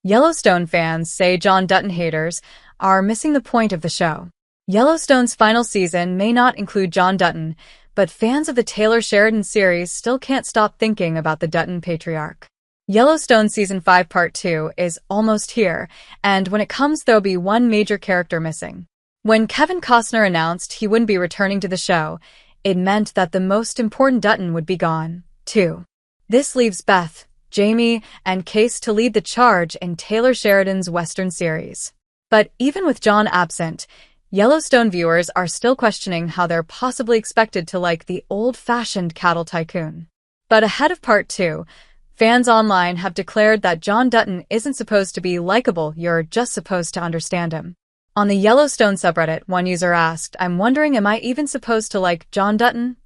Yellowstone fans say John Dutton haters are missing the point of the show. Yellowstone's final season may not include John Dutton, but fans of the Taylor Sheridan series still can't stop thinking about the Dutton patriarch. Yellowstone Season 5 Part 2 is almost here, and when it comes there'll be one major character missing. When Kevin Costner announced he wouldn't be returning to the show, it meant that the most important Dutton would be gone, too. This leaves Beth, Jamie, and Case to lead the charge in Taylor Sheridan's Western series. But even with John absent, Yellowstone viewers are still questioning how they're possibly expected to like the old-fashioned cattle tycoon. But ahead of Part 2, fans online have declared that John Dutton isn't supposed to be likable, you're just supposed to understand him. On the Yellowstone subreddit, one user asked, "I'm wondering, am I even supposed to like John Dutton?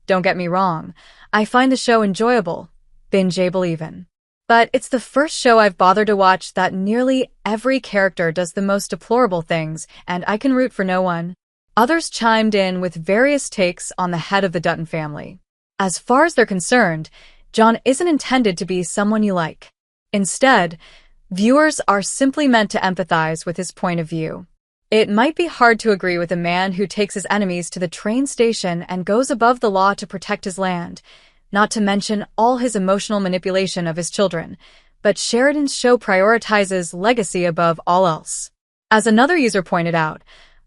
Don't get me wrong, I find the show enjoyable, bingeable even. But it's the first show I've bothered to watch that nearly every character does the most deplorable things, and I can root for no one." Others chimed in with various takes on the head of the Dutton family. As far as they're concerned, John isn't intended to be someone you like. Instead, viewers are simply meant to empathize with his point of view. It might be hard to agree with a man who takes his enemies to the train station and goes above the law to protect his land, not to mention all his emotional manipulation of his children, but Sheridan's show prioritizes legacy above all else. As another user pointed out,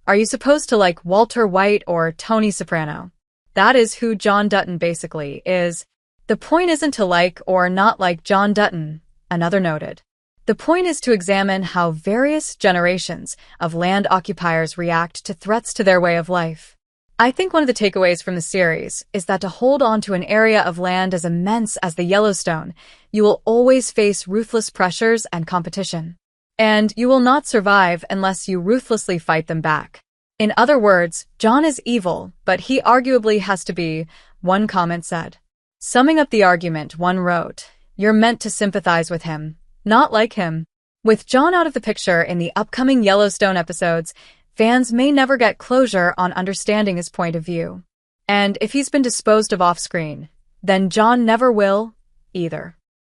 are you supposed to like Walter White or Tony Soprano? That is who John Dutton basically is. The point isn't to like or not like John Dutton, another noted. The point is to examine how various generations of land occupiers react to threats to their way of life. I think one of the takeaways from the series is that to hold on to an area of land as immense as the Yellowstone, you will always face ruthless pressures and competition. And you will not survive unless you ruthlessly fight them back. In other words, John is evil, but he arguably has to be, one comment said. Summing up the argument, one wrote, "You're meant to sympathize with him, not like him." With John out of the picture in the upcoming Yellowstone episodes, fans may never get closure on understanding his point of view. And if he's been disposed of off-screen, then John never will, either.